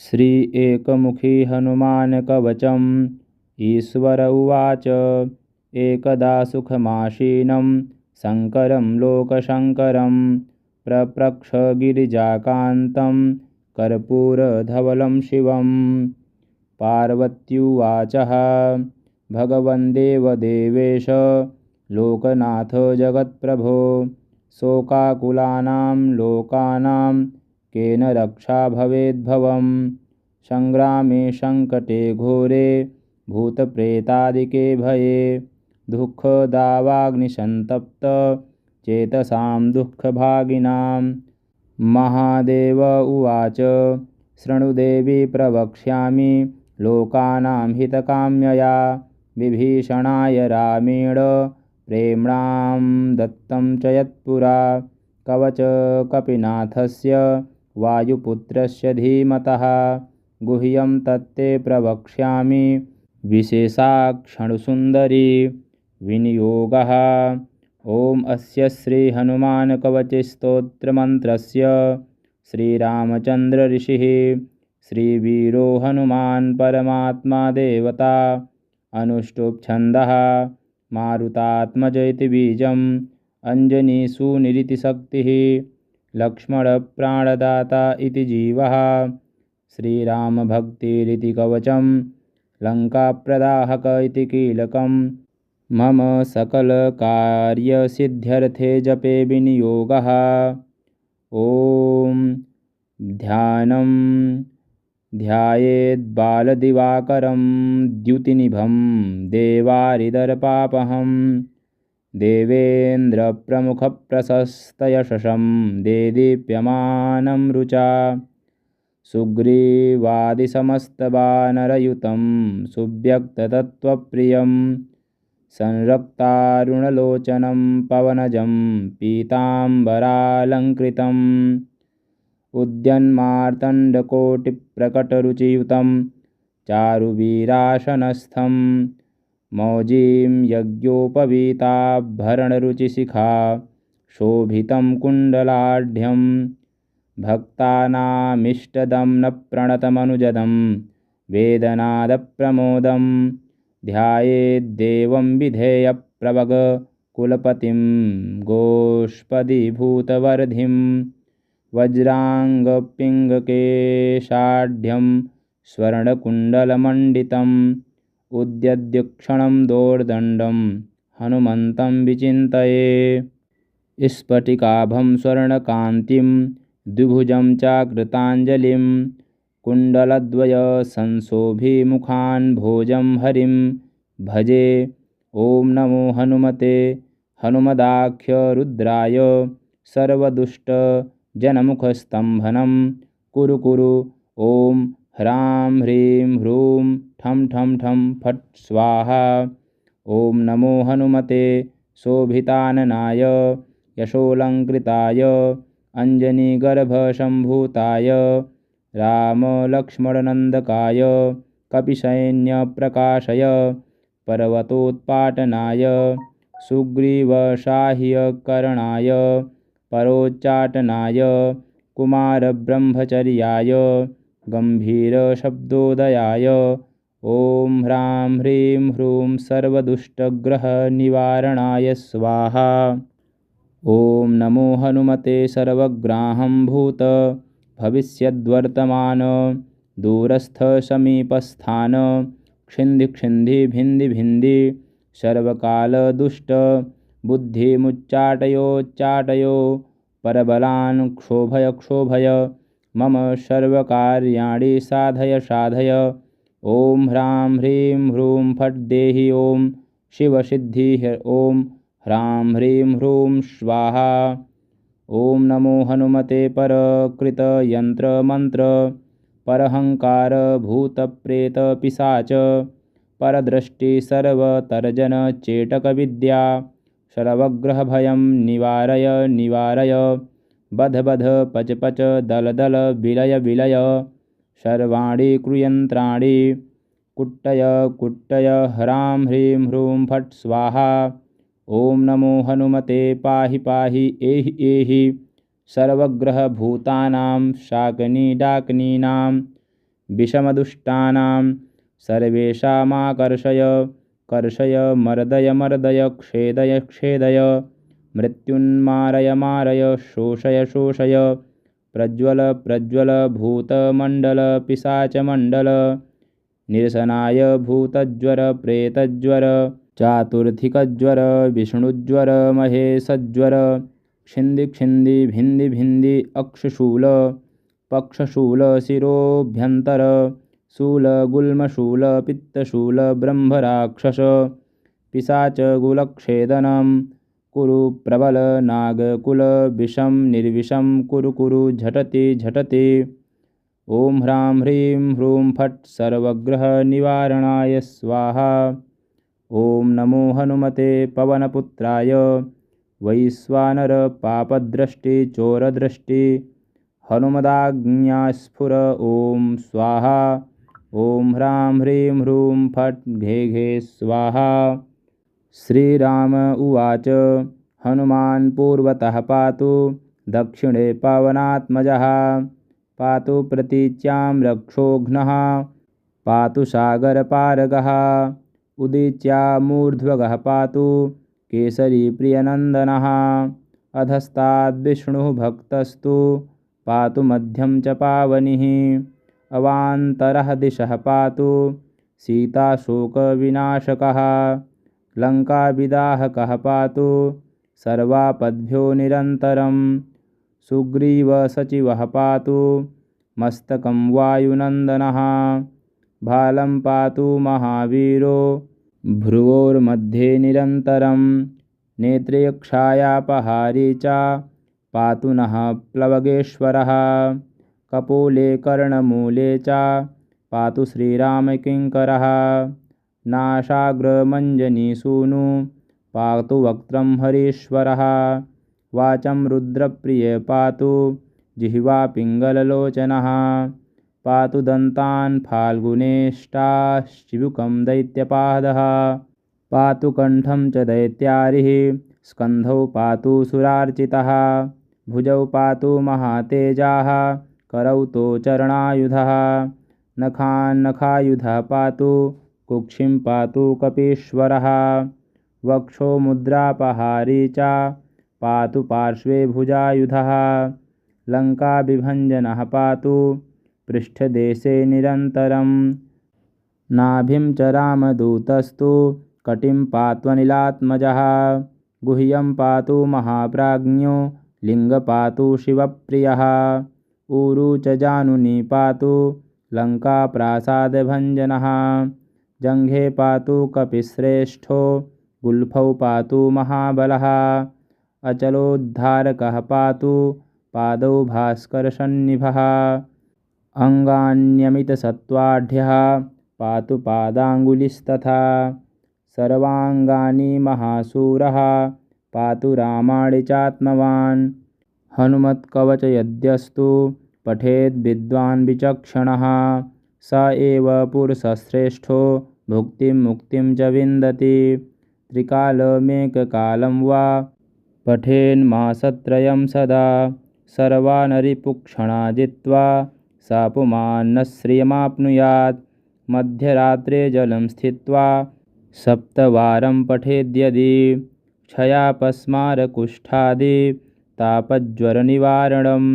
श्री एकमुखी हनुमान कवचम्। ईश्वर उवाच एकदा सुखमासीनं शङ्करं लोकशङ्करं प्रप्रक्ष गिरिजाकान्तं कर्पूरधवलं शिवम्। पार्वत्युवाचः भगवन् देवदेवेश लोकनाथ जगत्प्रभो शोकाकुलानां लोकानां केन रक्षा भवेद्भवम्। संग्रामे संकटे घोरे भूतप्रेतादिके भये दुःखदावाग्निसन्तप्त चेतसां दुःखभागिनां। महादेव उवाच शृणुदेवी प्रवक्ष्यामि लोकानां हितकाम्यया विभीषणाय रामेण प्रेम्णां दत्तं च यत्पुरा कवच कपिनाथस्य वायुपुत्रस्य धीमतः गुह्यं तत्ते प्रवक्ष्यामि विशेषाक्षणसुन्दरी विनियोगः। ॐ अस्य श्रीहनुमानकवचस्तोत्रमन्त्रस्य श्रीरामचन्द्र ऋषिः श्रीवीरो हनुमान् परमात्मा देवता अनुष्टुप् छन्दः मारुतात्मज इति बीजम् अञ्जनीसूनुरितिशक्तिः लक्ष्मणप्राणदाता इति जीवः श्रीरामभक्तिरिति कवचं लङ्काप्रदाहक इति कीलकम्। मम सकलकार्यसिद्ध्यर्थे जपे विनियोगः। ॐ ध्यानं ध्यायेद्बालदिवाकरं द्युतिनिभं देवारिदर्पापहं देवेन्द्रप्रमुखप्रशस्तयशसं देदीप्यमानं रुचा सुग्रीवादिसमस्तवानरयुतं सुव्यक्ततत्त्वप्रियं संरक्तारुणलोचनं पवनजं पीताम्बरालङ्कृतम् उद्यन्मार्तण्डकोटिप्रकटरुचियुतं चारुवीरासनस्थं मौजीं यज्ञोपवीताभरणरुचिशिखा शोभितं कुण्डलाढ्यं भक्तानामिष्टदं न प्रणतमनुजदं वेदनादप्रमोदं ध्यायेद्देवं विधेयप्रभगकुलपतिं गोष्पदीभूतवर्धिं वज्राङ्गपिङ्गकेशाढ्यं स्वर्णकुण्डलमण्डितम् उद्यद्युक्षणं दोर्दण्डं हनुमन्तं विचिन्तये स्फटिकाभं स्वर्णकान्तिं द्विभुजं चाकृताञ्जलिं कुण्डलद्वयसंशोभिमुखान् भोजं हरिं भजे। ॐ नमो हनुमते हनुमदाख्यरुद्राय सर्वदुष्टजनमुखस्तम्भनं कुरु कुरु। ॐ ह्रां ह्रीं ह्रूं ठं ठं ठं फट् स्वाहा। ॐ नमो हनुमते शोभिताननाय यशोलङ्कृताय अञ्जनीगर्भसम्भूताय रामलक्ष्मणनन्दकाय कपिसैन्यप्रकाशय पर्वतोत्पाटनाय सुग्रीवसाह्यकरणाय परोच्चाटनाय कुमारब्रह्मचर्याय गम्भीरशब्दोदयाय ॐ ह्रां ह्रीं ह्रूं सर्वदुष्टग्रहनिवारणाय स्वाहा। ॐ नमो हनुमते सर्वग्राहं भूत भविष्यद्वर्तमान दूरस्थसमीपस्थान क्षिन्धि क्षिन्धि भिन्धि भिन्धि सर्वकालदुष्ट बुद्धिमुच्चाटयोच्चाटयो परबलान् क्षोभय क्षोभय मम सर्वकार्याणि साधय साधय। ॐ ह्रां ह्रीं ह्रूं फट् देहि ॐ शिवसिद्धिः ॐ ह्रां ह्रीं ह्रूं स्वाहा। ॐ नमो हनुमते परकृतयन्त्रमन्त्र परहंकार भूतप्रेतपिशाच परदृष्टि सर्वतर्जनचेटकविद्या सर्वग्रहभयं निवारय निवारय। बध बध पच पच दल दल विलय विलय सर्वाणि कुयन्त्राणि कुट्टय कुट्टय ह्रां ह्रीं ह्रूं फट् स्वाहा। ॐ नमो हनुमते पाहि पाहि एहि एहि सर्वग्रहभूतानां शाकिनीडाकिनीनां विषमदुष्टानां सर्वेषामाकर्षय कर्षय मर्दय मर्दय क्षेदय क्षेदय मृत्युन्मारय मारय शोषय शोषय प्रज्वल प्रज्वल भूतमण्डल पिशाचमण्डल निरसनाय भूतज्वर प्रेतज्वर चातुर्थिकज्वर विष्णुज्वर महेशज्वर क्षिन्धि क्षिन्धि भिन्धि भिन्धि अक्षशूल पक्षशूल शिरोभ्यन्तर शूल गुल्मशूल पित्तशूल ब्रह्मराक्षस पिशाचगुलक्षेदनं कुरु प्रबल नागकुल विषं निर्विषं कुरु कुरु झटति झटति। ॐ ह्रां ह्रीं ह्रूं फट् सर्वग्रहनिवारणाय स्वाहा। ॐ नमो हनुमते पवनपुत्राय वैश्वानर पापद्रष्टि चोरदृष्टि हनुमदाज्ञास्फुर ॐ स्वाहा। ॐ ह्रां ह्रीं ह्रूं फट् घे घे स्वाहा। श्रीराम उवाच हनुमान् पूर्वतः पातु दक्षिणे पवनात्मजः पातु प्रतीच्यां रक्षोघ्नः पातु सागरपारगः उदीच्यामूर्ध्वगः पातु केसरी प्रियनन्दनः अधस्ताद्विष्णुः भक्तस्तु पातु मध्यं च पावनिः अवान्तरः दिशः पातु सीताशोकविनाशकः लङ्काविदाहकः पातु सर्वापद्भ्यो निरन्तरं सुग्रीवसचिवः पातु मस्तकं वायुनन्दनः भालं पातु महावीरो भ्रुवोर्मध्ये निरन्तरं नेत्रेक्षायापहारी च पातु नः प्लवगेश्वरः कपोले कर्णमूले च पातु श्रीरामकिङ्करः नासाग्रमञ्जनीसूनु पातु वक्त्रं हरीश्वरः वाचं रुद्रप्रिये पातु जिह्वा पिङ्गललोचनः पातु दन्तान् फाल्गुनेष्टाश्चिबुकं दैत्यपादः पातु कण्ठं च दैत्यारिः स्कन्धौ पातु सुरार्चितः भुजौ पातु महातेजाः करौ तौ चरणायुधः नखान्नखायुधः पातु कुक्षिं पातु कपीश्वरः वक्षो मुद्रापहारी च पातु पार्श्वे भुजायुधः लङ्काविभञ्जनः पातु पृष्ठदेशे निरन्तरं नाभिं च रामदूतस्तु कटिं पात्वनिलात्मजः गुह्यं पातु महाप्राज्ञो लिङ्गपातु शिवप्रियः ऊरु च जानुनी पातु लङ्काप्रासादभञ्जनः जङ्घे पातु कपिश्रेष्ठो गुल्फौ पातु महाबलः अचलोद्धारकः पातु पादौ भास्करसन्निभः अङ्गान्यमितसत्त्वाढ्यः पातु पादाङ्गुलिस्तथा सर्वाङ्गानि महाशूरः पातु रामाणि चात्मवान् हनुमत्कवचयद्यस्तु पठेद्विद्वान् विचक्षणः स एव पुरुषश्रेष्ठो भुक्तिं मुक्तिं च विन्दति त्रिकालमेककालं वा पठेन्मासत्रयं सदा सर्वानरिपुक्षणा जित्वा सा पुमान् श्रियमाप्नुयात् मध्यरात्रे जलं स्थित्वा सप्तवारं पठेद्यदि क्षयापस्मारकुष्ठादि तापज्वरनिवारणम्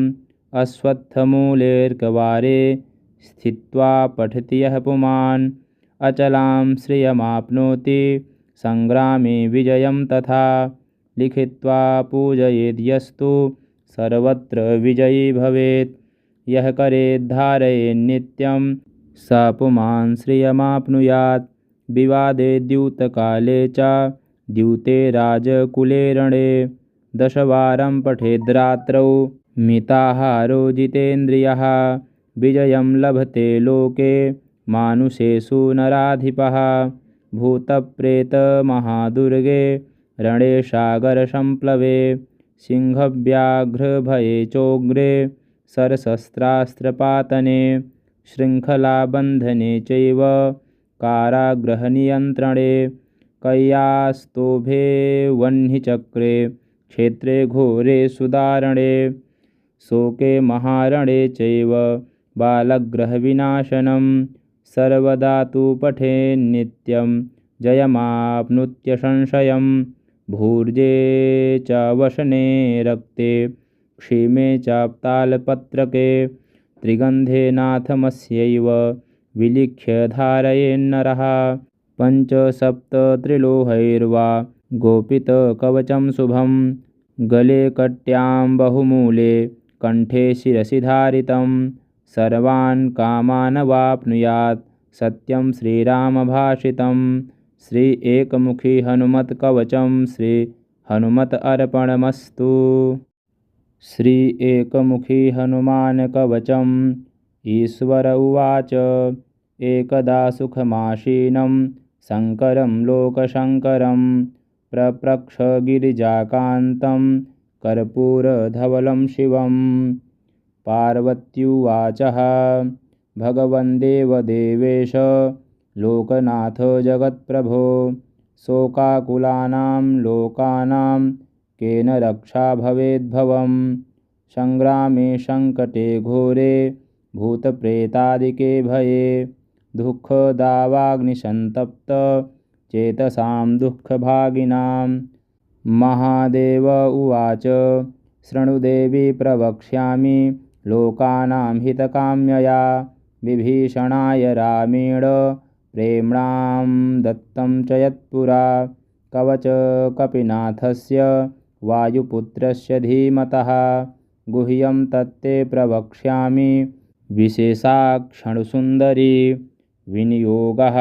अश्वत्थमूलेऽर्कवारे स्थित्वा पठति यः पुमान् अचलां श्रियमाप्नोति सङ्ग्रामे विजयं तथा लिखित्वा पूजयेद्यस्तु सर्वत्र विजयी भवेत् यः करेद्धारयेन्नित्यं स पुमान् श्रियमाप्नुयात् विवादे द्यूतकाले च द्यूते राजकुले रणे दशवारं पठेद्रात्रौ मिताहारो जितेन्द्रियः विजयं लभते लोके मानुषेषु नराधिपः भूतप्रेतमहादुर्गे रणे सागरसम्प्लवे सिंहव्याघ्रभये चोग्रे शरशस्त्रास्त्रपातने शृङ्खलाबन्धने चैव कारागृहनियन्त्रणे कैयास्तोभे वह्निचक्रे क्षेत्रे घोरे सुदारणे शोके महारणे चैव बालग्रहविनाशनं सर्वदा तु पठेन्नित्यं जयमाप्नुत्य संशयं भूर्जे च वसने रक्ते क्षीमे चाप्तालपत्रके त्रिगन्धे नाथमस्यैव विलिख्य धारयेन्नरः पञ्चसप्तत्रिलोहैर्वा गोपितकवचं शुभं गले कट्यां बहुमूले कण्ठे शिरसि धारितं सर्वान् कामानवाप्नुयात् सत्यं श्रीरामभाषितं श्री एकमुखी हनुमत्कवचं श्री हनुमत अर्पणमस्तु। श्री एकमुखी हनुमानकवचम्। ईश्वर उवाच एकदा सुखमासीनं शङ्करं लोकशङ्करं प्रप्रक्ष गिरिजाकान्तं कर्पूरधवलं शिवं। पार्वत्युवाचः भगवन् देवदेवेश लोकनाथ जगत्प्रभो शोकाकुलानां लोकानां केन रक्षा भवेद्भवं संग्रामे संकटे घोरे भूतप्रेतादिके भये दुःखदावाग्निसन्तप्त चेतसां दुःखभागिनां। महादेव उवाच शृणुदेवी प्रवक्ष्यामि लोकानां हितकाम्यया विभीषणाय रामेण प्रेम्णां दत्तं च यत्पुरा कवच कपिनाथस्य वायुपुत्रस्य धीमतः गुह्यं तत्ते प्रवक्ष्यामि विशेषाक्षणसुन्दरी विनियोगः।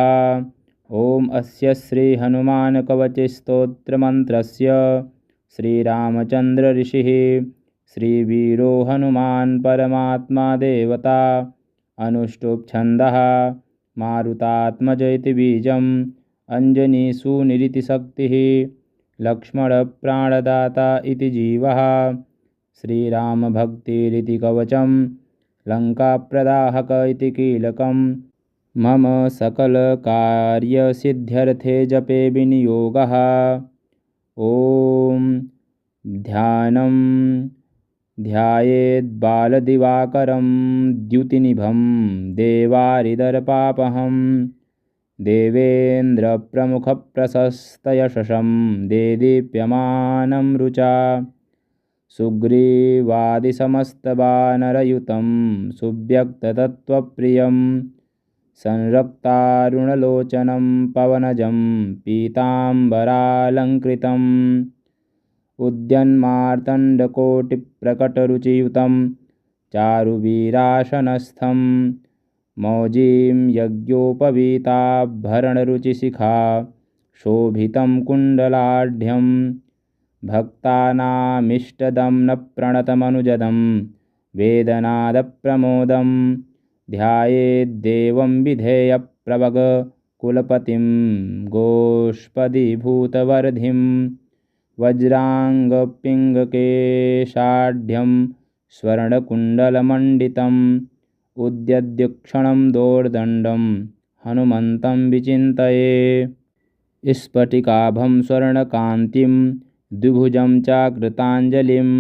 ॐ अस्य श्रीहनुमानकवचस्तोत्रमन्त्रस्य श्रीरामचन्द्र ऋषिः श्रीवीरो हनुमान् परमात्मा देवता अनुष्टुप् छन्दः मारुतात्मज इति बीजम् अञ्जनीसूनुरितिशक्तिः लक्ष्मणप्राणदाता इति जीवः श्रीरामभक्तिरिति कवचं लङ्काप्रदाहक इति कीलकं मम सकलकार्यसिद्ध्यर्थे जपे विनियोगः। ॐ ध्यानं ध्यायेद्बालदिवाकरं द्युतिनिभं देवारिदर्पापहं देवेन्द्रप्रमुखप्रशस्तयशसं देदीप्यमानं रुचा सुग्रीवादिसमस्तवानरयुतं सुव्यक्ततत्त्वप्रियं संरक्तारुणलोचनं पवनजं पीताम्बरालङ्कृतम् उद्यन्मार्तण्डकोटिप्रकटरुचियुतं चारुवीरासनस्थं मौजीं यज्ञोपवीताभरणरुचिशिखा शोभितं कुण्डलाढ्यं भक्तानामिष्टदं न प्रणतमनुजदं वेदनादप्रमोदं ध्यायेद्देवं विधेयप्रभगकुलपतिं गोष्पदीभूतवर्धिं वज्राङ्गपिङ्गकेशाढ्यं स्वर्णकुण्डलमण्डितम् उद्यद्युक्षणं दोर्दण्डं हनुमन्तं विचिन्तये स्फटिकाभं स्वर्णकान्तिं द्विभुजं चाकृताञ्जलिं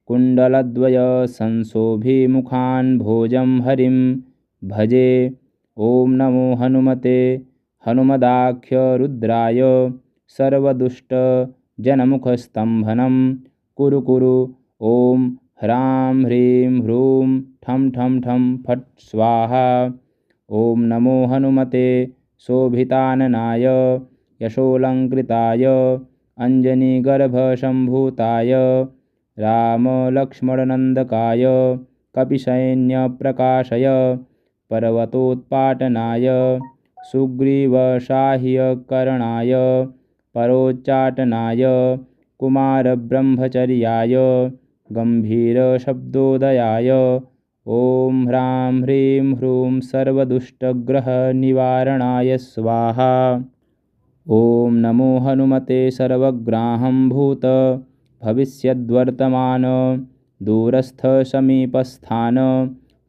कुण्डलद्वयसंशोभिमुखान् भोजं हरिं भजे। ॐ नमो हनुमते हनुमदाख्यरुद्राय सर्वदुष्टजनमुखस्तम्भनं कुरु कुरु। ॐ ह्रां ह्रीं ह्रूं ठं ठं ठं फट् स्वाहा। ॐ नमो हनुमते शोभिताननाय यशोलङ्कृताय अञ्जनीगर्भसम्भूताय रामलक्ष्मणनन्दकाय कपिसैन्यप्रकाशय पर्वतोत्पाटनाय सुग्रीवसाह्यकरणाय परोच्चाटनाय कुमारब्रह्मचर्याय गम्भीरशब्दोदयाय ॐ ह्रां ह्रीं ह्रूं सर्वदुष्टग्रहनिवारणाय स्वाहा। ॐ नमो हनुमते सर्वग्राहंभूत भविष्यद्वर्तमान दूरस्थसमीपस्थान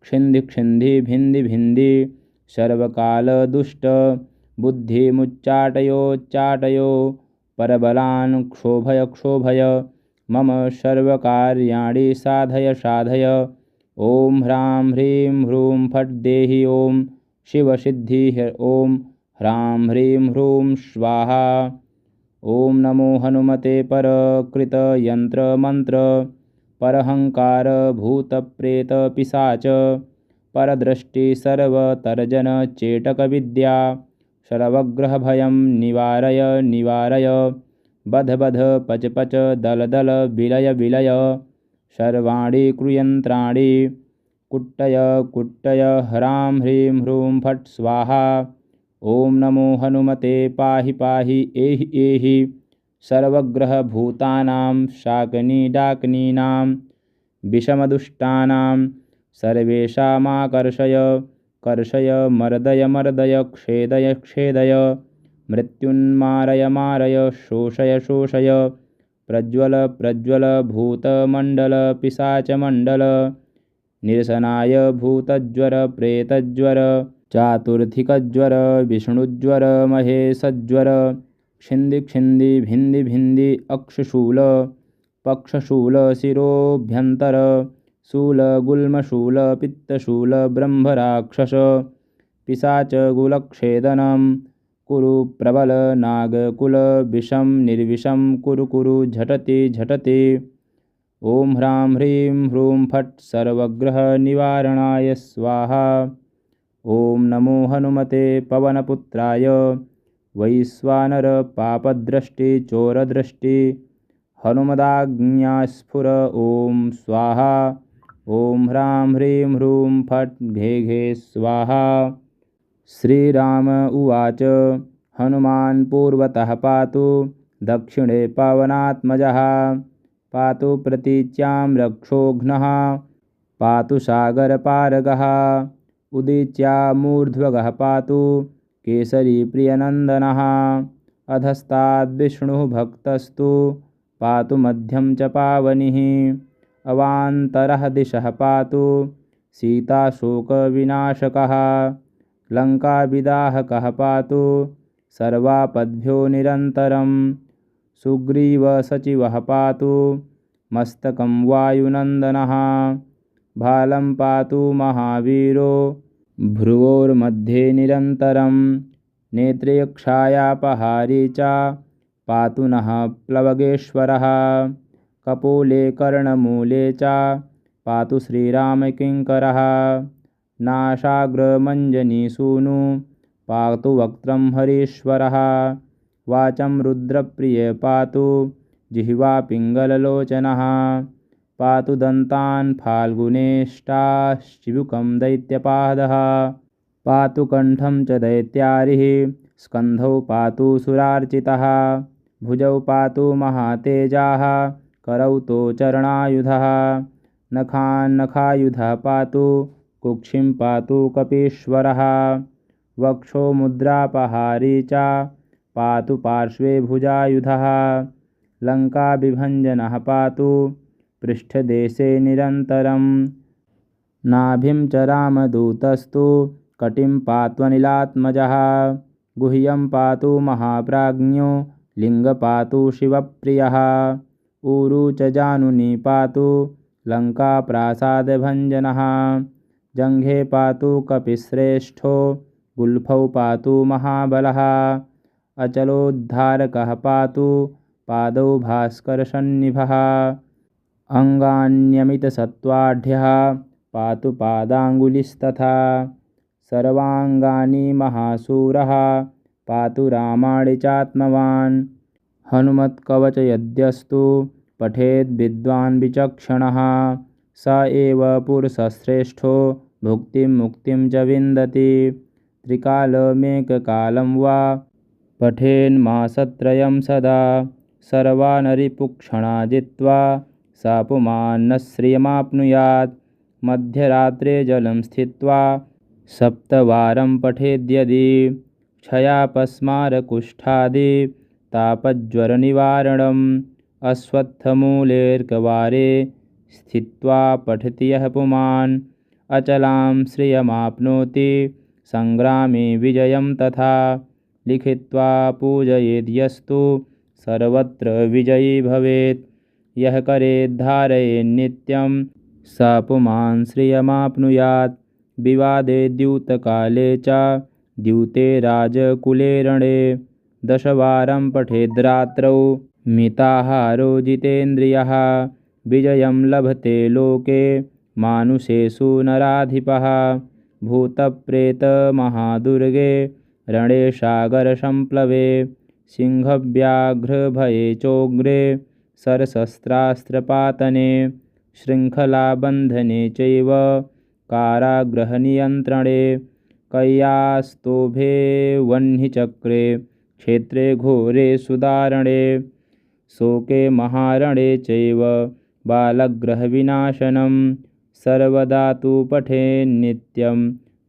क्षिन्धि क्षिन्धि भिन्धि भिन्धि सर्वकालदुष्ट बुद्धिमुच्चाटयोच्चाटयो परबलान् क्षोभय क्षोभय मम सर्वकार्याणि साधय साधय। ॐ ह्रां ह्रीं ह्रूं फट् देहि ॐ शिवसिद्धिः ॐ ह्रां ह्रीं ह्रूं स्वाहा। ॐ नमो हनुमते परकृतयन्त्रमन्त्र परहंकार भूतप्रेतपिशाच परदृष्टि सर्वतर्जनचेटकविद्या सर्वग्रहभयं निवारय निवारय। बध बध पच पच दल दल विलय विलय सर्वाणि कुयन्त्राणि कुट्टय कुट्टय ह्रां ह्रीं ह्रूं फट् स्वाहा। ॐ नमो हनुमते पाहि पाहि एहि एहि सर्वग्रहभूतानां शाकिनीडाकिनीनां विषमदुष्टानां सर्वेषामाकर्षय कर्षय मर्दय मर्दय क्षेदय क्षेदय मृत्युन्मारय मारय शोषय शोषय प्रज्वल प्रज्वल भूतमण्डल पिशाचमण्डल निरसनाय भूतज्वर प्रेतज्वर चातुर्थिकज्वर विष्णुज्वर महेशज्वर क्षिन्धि क्षिन्धि भिन्धि भिन्धि अक्षशूल पक्षशूल शिरोभ्यन्तर शूल गुल्मशूल पित्तशूल ब्रह्मराक्षस पिशाच गुलक्षेदनं कुरु प्रबल नागकुल विषं निर्विषं कुरु कुरु झटति झटति। ॐ ह्रां ह्रीं ह्रूं फट् सर्वग्रहनिवारणाय स्वाहा। ॐ नमो हनुमते पवनपुत्राय वैश्वानर पापदृष्टि चोरदृष्टि हनुमदाज्ञास्फुर ॐ स्वाहा। ॐ ह्रां ह्रीं ह्रूं फट् घे घे स्वाहा। श्रीराम उवाच हनुमान् पूर्वतः पातु दक्षिणे पवनात्मजः पातु प्रतीच्यां रक्षोघ्नः पातु सागरपारगः उदीच्यामूर्ध्वगः पातु केसरीप्रियनन्दनः अधस्ताद्विष्णुः भक्तस्तु पातु मध्यं च पावनिः अवान्तरः दिशः पातु सीताशोकविनाशकः लङ्काविदाहकः पातु सर्वापद्भ्यो निरन्तरं सुग्रीवसचिवः पातु मस्तकं वायुनन्दनः भालं पातु महावीरो भ्रुवोर्मध्ये निरन्तरं नेत्रेक्षायापहारी च पातु नः प्लवगेश्वरः कपोले कर्णमूले च पातु श्रीरामकिङ्करः नासाग्रमञ्जनीसूनु पातु वक्त्रं हरीश्वरः वाचं रुद्रप्रिये पातु जिह्वा पिङ्गललोचनः पातु दन्तान् फाल्गुनेष्टाश्चिबुकं दैत्यपादः पातु कण्ठं च दैत्यारिः स्कन्धौ पातु सुरार्चितः भुजौ पातु महातेजाः करौ तौ चरणायुधः नखान्नखायुधः पातु कुक्षिं पातु कपीश्वरः वक्षो मुद्रापहारी च पातु पार्श्वे भुजायुधः लङ्काविभञ्जनः पातु पृष्ठदेशे निरन्तरं नाभिं च रामदूतस्तु कटिं पात्वनिलात्मजः गुह्यं पातु महाप्राज्ञो लिङ्गपातु शिवप्रियः ऊरु च जानुनी पातु लङ्काप्रासादभञ्जनः जङ्घे पातु कपिश्रेष्ठो गुल्फौ पातु महाबलः अचलोद्धारकः पातु पादौ भास्करसन्निभः अङ्गान्यमितसत्त्वाढ्यः पातु पादाङ्गुलिस्तथा सर्वाङ्गानि महाशूरः पातु रामाणि चात्मवान् हनुमत्कवचयद्यस्तु पठेद् विद्वान् विचक्षणः स एव पुरुषश्रेष्ठो भुक्तिं मुक्तिं च विन्दति त्रिकालमेककालं वा पठेन्मासत्रयं सदा सर्वानरिपुक्षणा जित्वा सा पुमान्न श्रियमाप्नुयात् मध्यरात्रे जलं स्थित्वा सप्तवारं पठेद्यदि क्षयापस्मारकुष्ठादि तापज्वरनिवारणम् अश्वत्थमूलेर्कवारे स्थित्वा पठति यः पुमान् अचलां श्रियमाप्नोति सङ्ग्रामे विजयं तथा लिखित्वा पूजयेद्यस्तु सर्वत्र विजयी भवेत् यः करेद्धारयेन्नित्यं स पुमान् श्रियमाप्नुयात्। विवादे द्यूतकाले च द्यूते राजकुले रणे 10 वारं पठेद्रात्रौ मिताहारो जितेन्द्रियः। विजयं लभते लोके मानुषेषु नराधिपः। भूतप्रेतमहादुर्गे रणे सागरसम्प्लवे सिंहव्याघ्रभये चोग्रे शरशस्त्रास्त्रपातने शृङ्खलाबन्धने चैव कारागृहनियन्त्रणे कैयास्तोभे वह्निचक्रे क्षेत्रे घोरे सुदारणे शोके महारणे चैव बालग्रहविनाशनं सर्वदा तु पठेन्नित्यं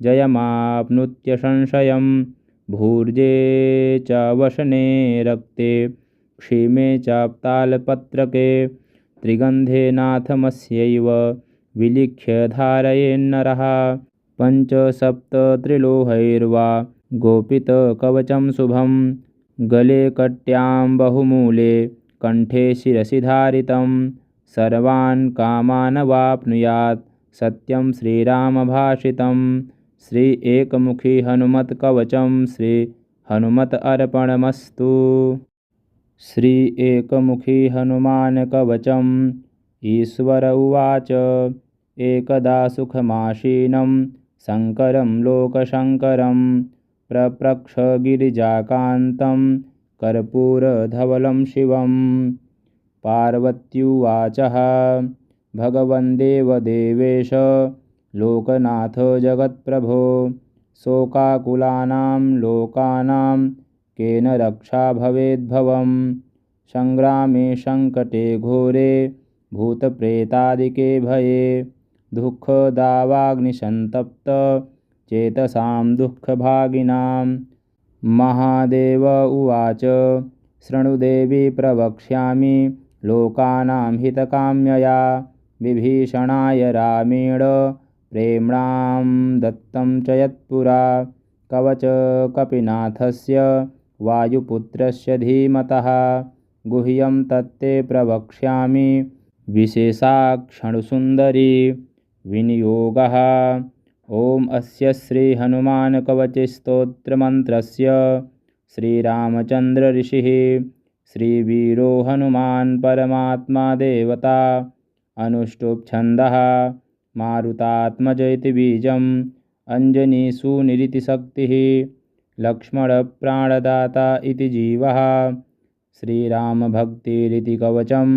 जयमाप्नुत्यसंशयं। भूर्जे च वसने रक्ते क्षीमे चाप्तालपत्रके त्रिगन्धे नाथमस्यैव विलिख्य धारयेन्नरः। 5-7 त्रिलोहैर्वा गोपितकवचं शुभं गले कट्यां बहुमूले कण्ठे शिरसि धारितं। सर्वान् कामानवाप्नुयात् सत्यं श्रीरामभाषितं। श्री एकमुखी हनुमत्कवचं श्री हनुमत अर्पणमस्तु। श्री एकमुखी हनुमानकवचम्। ईश्वर उवाच एकदा सुखमासीनं शङ्करं लोकशङ्करं प्रप्रक्ष गिरिजाकान्तं कर्पूरधवलं शिवं। पार्वत्युवाचः भगवन् देवदेवेश लोकनाथ जगत्प्रभो शोकाकुलानां लोकानां केन रक्षा भवेद्भवं। सङ्ग्रामे सङ्कटे घोरे भूतप्रेतादिके भये दुःखदावाग्निसन्तप्त चेतसां दुःखभागिनां। महादेव उवाच शृणुदेवी प्रवक्ष्यामि लोकानां हितकाम्यया विभीषणाय रामेण प्रेम्णां दत्तं च यत्पुरा कवच कपिनाथस्य वायुपुत्रस्य धीमतः गुह्यं तत्ते प्रवक्ष्यामि विशेषाक्षणसुन्दरी विनियोगः। ॐ अस्य श्रीहनुमानकवचस्तोत्रमन्त्रस्य श्रीरामचन्द्रऋषिः श्रीवीरो हनुमान् परमात्मा देवता अनुष्टुप्छन्दः मारुतात्मज इति बीजम् अञ्जनीसूनुरितिशक्तिः लक्ष्मणप्राणदाता इति जीवः श्रीरामभक्तिरिति कवचं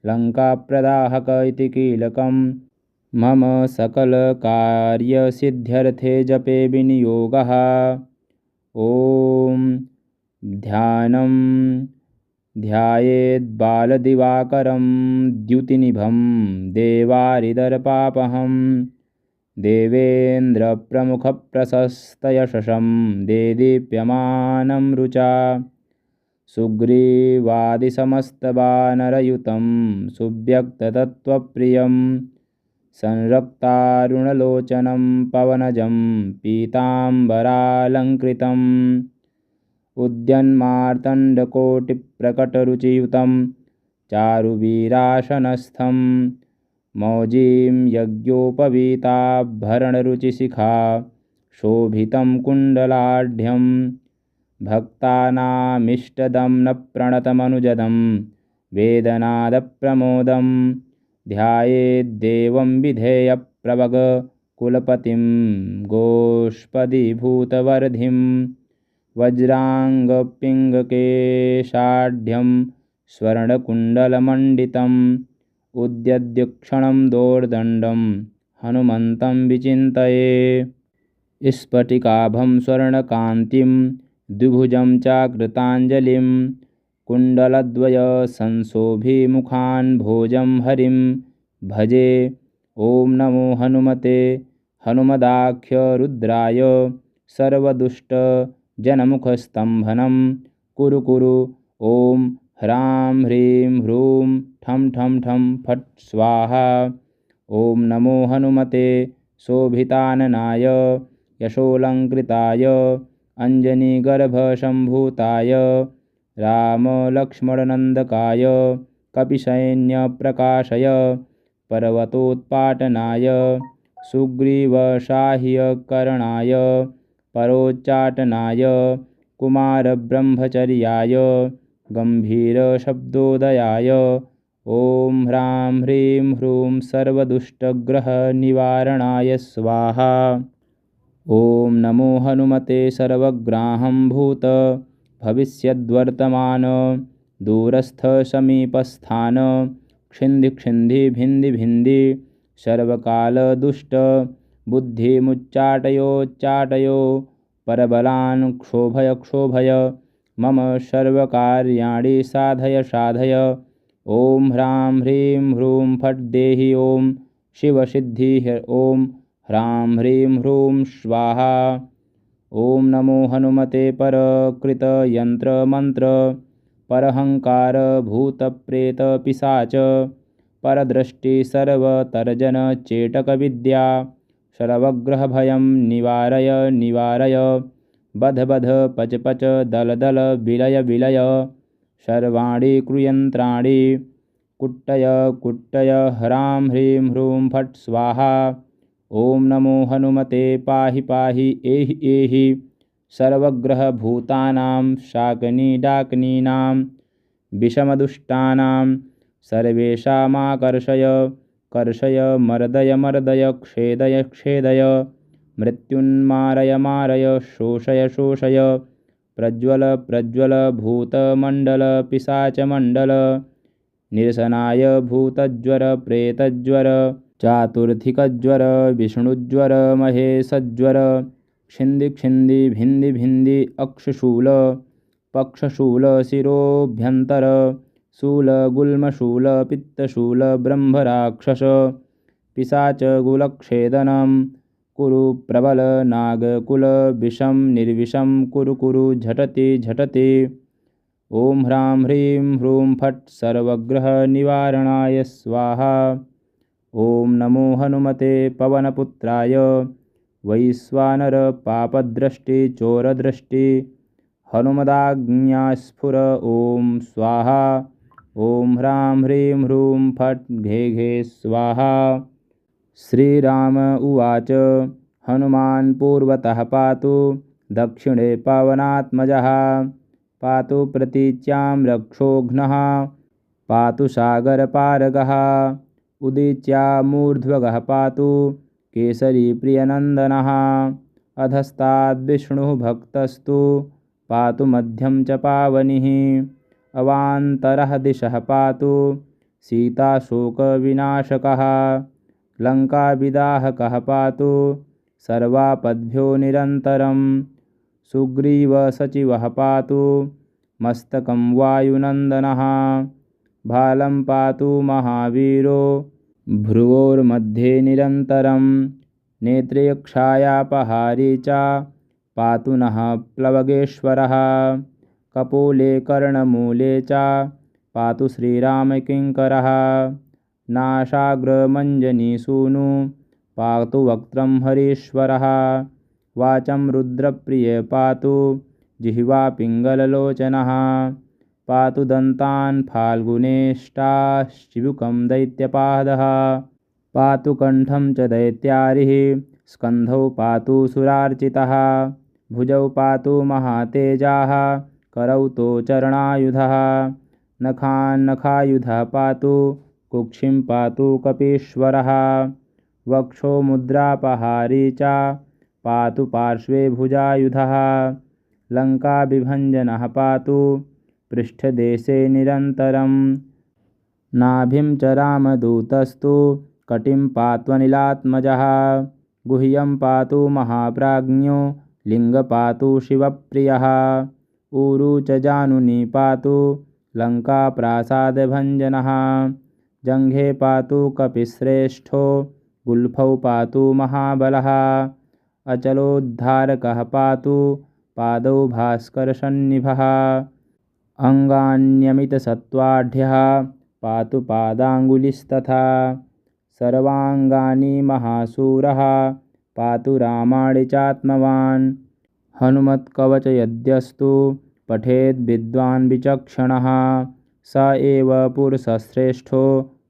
लङ्काप्रदाहक इति कीलकं मम सकलकार्यसिद्ध्यर्थे जपे विनियोगः। ॐ ध्यानं ध्यायेद्बालदिवाकरं द्युतिनिभं देवारिदर्पापहं देवेन्द्रप्रमुखप्रशस्तयशसं देदीप्यमानं रुचा सुग्रीवादिसमस्तवानरयुतं सुव्यक्ततत्त्वप्रियं संरक्तारुणलोचनं पवनजं पीताम्बरालङ्कृतम् उद्यन्मार्तण्डकोटिप्रकटरुचियुतं चारुवीरासनस्थं मौजीं यज्ञोपवीताभरणरुचिशिखा शोभितं कुण्डलाढ्यं भक्तानामिष्टदं न प्रणतमनुजदं वेदनादप्रमोदं ध्यायेद्देवं विधेयप्रभगकुलपतिं गोष्पदीभूतवर्धिं वज्राङ्गपिङ्गकेशाढ्यं स्वर्णकुण्डलमण्डितम् उद्यद्युक्षणं दोर्दण्डं हनुमन्तं विचिन्तये स्फटिकाभं स्वर्णकान्तिं द्विभुजं चाकृताञ्जलिं कुण्डलद्वयसंशोभिमुखान् भोजं हरिं भजे। ॐ नमो हनुमते हनुमदाख्यरुद्राय सर्वदुष्टजनमुखस्तम्भनं कुरु कुरु। ॐ ह्रां ह्रीं ह्रूं ठं ठं ठं फट् स्वाहा। ॐ नमो हनुमते शोभिताननाय यशोलङ्कृताय अञ्जनीगर्भसम्भूताय रामलक्ष्मणनन्दकाय कपिसैन्यप्रकाशय पर्वतोत्पाटनाय सुग्रीवसाह्यकरणाय परोच्चाटनाय कुमारब्रह्मचर्याय गम्भीरशब्दोदयाय ॐ ह्रां ह्रीं ह्रूं सर्वदुष्टग्रहनिवारणाय स्वाहा। ॐ नमो हनुमते सर्वग्राहं भूत भविष्यद्वर्तमान दूरस्थसमीपस्थान क्षिन्धि भिन्धि भिन्धि सर्वकालदुष्ट बुद्धिमुच्चाटयोच्चाटयो परबलान् क्षोभय मम सर्वकार्याणि साधय साधय। ॐ ह्रां ह्रीं ह्रूं फट् देहि ॐ शिवसिद्धिः ॐ ह्रां ह्रीं ह्रूं स्वाहा। ॐ नमो हनुमते परकृतयन्त्रमन्त्र परहंकार भूतप्रेतपिशाच परदृष्टि सर्वतर्जनचेटकविद्या सर्वग्रहभयं निवारय निवारय। बध बध पच पच दल दल विलय विलय सर्वाणि कुयन्त्राणि कुट्टय कुट्टय ह्रां ह्रीं ह्रूं फट् स्वाहा। ॐ नमो हनुमते पाहि पाहि एहि एहि सर्वग्रहभूतानां शाकिनीडाकिनीनां विषमदुष्टानां सर्वेषामाकर्षय कर्षय मर्दय मर्दय क्षेदय क्षेदय मृत्युन्मारय मारय शोषय शोषय प्रज्वल प्रज्वल भूतमण्डल पिशाचमण्डल निरसनाय भूतज्वर प्रेतज्वर चातुर्थिकज्वर विष्णुज्वर महेशज्वर क्षिन्धि क्षिन्धि भिन्धि भिन्धि अक्षशूल पक्षशूल शिरोभ्यन्तर शूल गुल्मशूल पित्तशूल ब्रह्मराक्षस पिशाचगुलच्छेदनं कुरु प्रबल नागकुल विषं निर्विषं कुरु कुरु झटति झटति। ॐ ह्रां ह्रीं ह्रूं फट् सर्वग्रहनिवारणाय स्वाहा। ॐ नमो हनुमते पवनपुत्राय वैश्वानर पापदृष्टि चोरदृष्टि हनुमदाज्ञास्फुर ॐ स्वाहा। ॐ ह्रां ह्रीं ह्रूं फट् घे घे स्वाहा। श्रीराम उवाच हनुमान् पूर्वतः पातु दक्षिणे पवनात्मजः पातु प्रतीच्यां रक्षोघ्नः पातु सागरपारगः उदीच्यामूर्ध्वगः पातु केसरी प्रियनन्दनः अधस्ताद्विष्णुः भक्तस्तु पातु मध्यं च पावनिः अवान्तरः दिशः पातु सीताशोकविनाशकः लङ्काविदाहकः पातु सर्वापद्भ्यो निरन्तरं सुग्रीवसचिवः पातु मस्तकं वायुनन्दनः भालं पातु महावीरो भ्रुवोर्मध्ये निरन्तरं नेत्रेक्षायापहारी च पातु नः प्लवगेश्वरः कपोले कर्णमूले च पातु श्रीरामकिङ्करः नासाग्रमञ्जनीसूनु पातु वक्त्रं हरीश्वरः वाचं रुद्रप्रिये पातु जिह्वा पिङ्गललोचनः पातु दन्तान् फाल्गुनेष्टाश्चिबुकं दैत्यपादः पातु कण्ठं च दैत्यारिः स्कन्धौ पातु सुरार्चितः भुजौ पातु महातेजाः करौ तौ चरणायुधः नखान्नखायुधः पातु कुक्षिं पातु कपीश्वरः वक्षो मुद्रापहारी च पातु पार्श्वे भुजायुधः लङ्काविभञ्जनः पातु पृष्ठदेशे निरन्तरं नाभिं च रामदूतस्तु कटिं पात्वनिलात्मजः गुह्यं पातु महाप्राज्ञो लिङ्गपातु शिवप्रियः ऊरु च जानुनी पातु लङ्काप्रासादभञ्जनः जङ्घे पातु कपिश्रेष्ठो गुल्फौ पातु महाबलः अचलोद्धारकः पातु पादौ भास्करसन्निभः अङ्गान्यमितसत्त्वाढ्यः पातु पादाङ्गुलिस्तथा सर्वाङ्गानि महाशूरः पातु रामाणि चात्मवान् हनुमत्कवचयद्यस्तु पठेद् विद्वान् विचक्षणः स एव पुरुषश्रेष्ठो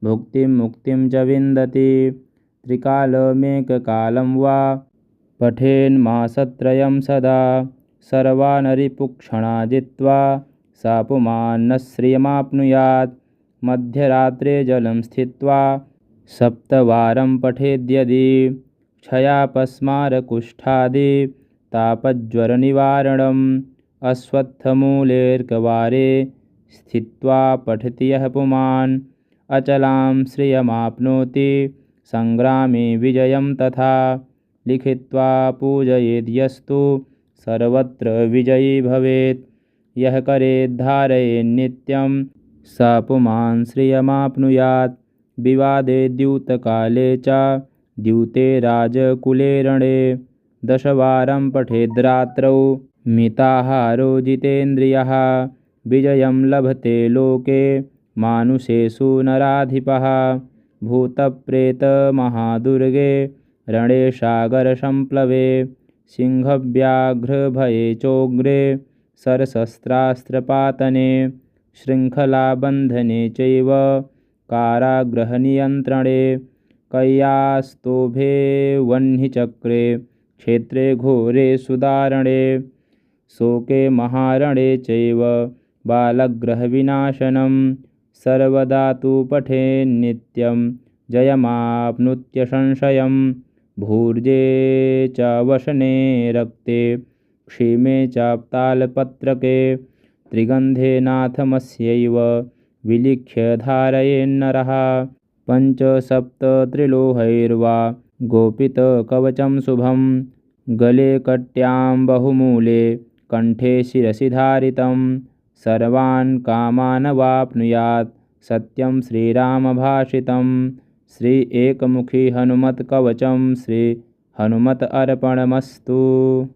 भुक्तिं मुक्तिं च विन्दति। त्रिकालमेककालं वा पठेन्मासत्रयं सदा। सर्वानरिपुक्षणा जित्वा सा पुमान् श्रियमाप्नुयात्। मध्यरात्रे जलं स्थित्वा सप्तवारं पठेद्यदि। क्षयापस्मारकुष्ठादि तापज्वरनिवारणम्। अश्वत्थमूलेऽर्कवारे स्थित्वा पठति यः पुमान्। अचलां श्रियमाप्नोति सङ्ग्रामे विजयं तथा। लिखित्वा पूजयेद्यस्तु सर्वत्र विजयी भवेत्। यः करेद्धारयेन्नित्यं स पुमान् श्रियमाप्नुयात्। विवादे द्यूतकाले च द्यूते राजकुले रणे। दशवारं पठेद्रात्रौ मिताहारो जितेन्द्रियः। विजयं लभते लोके मानुषेषु नराधिपः। भूतप्रेतमहादुर्गे रणे सागरसम्प्लवे। सिंहव्याघ्रभये चोग्रे शरशस्त्रास्त्रपातने। शृङ्खलाबन्धने चैव कारागृहनियन्त्रणे। कैयास्तोभे वह्निचक्रे क्षेत्रे घोरे सुदारणे। शोके महारणे चैव बालग्रहविनाशनं। सर्वदा तु पठेन्नित्यं जयमाप्नुत्यसंशयम्। भूर्जे च वसने रक्ते क्षीमे चाप्तालपत्रके। त्रिगन्धे नाथमस्यैव विलिख्य धारयेन्नरः। पञ्चसप्तत्रिलोहैर्वा गोपितकवचं शुभं। गले कट्यां बहुमूले कण्ठे शिरसि धारितं। सर्वान् कामानवाप्नुयात् सत्यं श्रीरामभाषितं। श्री एकमुखी हनुमत्कवचं श्री हनुमत् अर्पणमस्तु।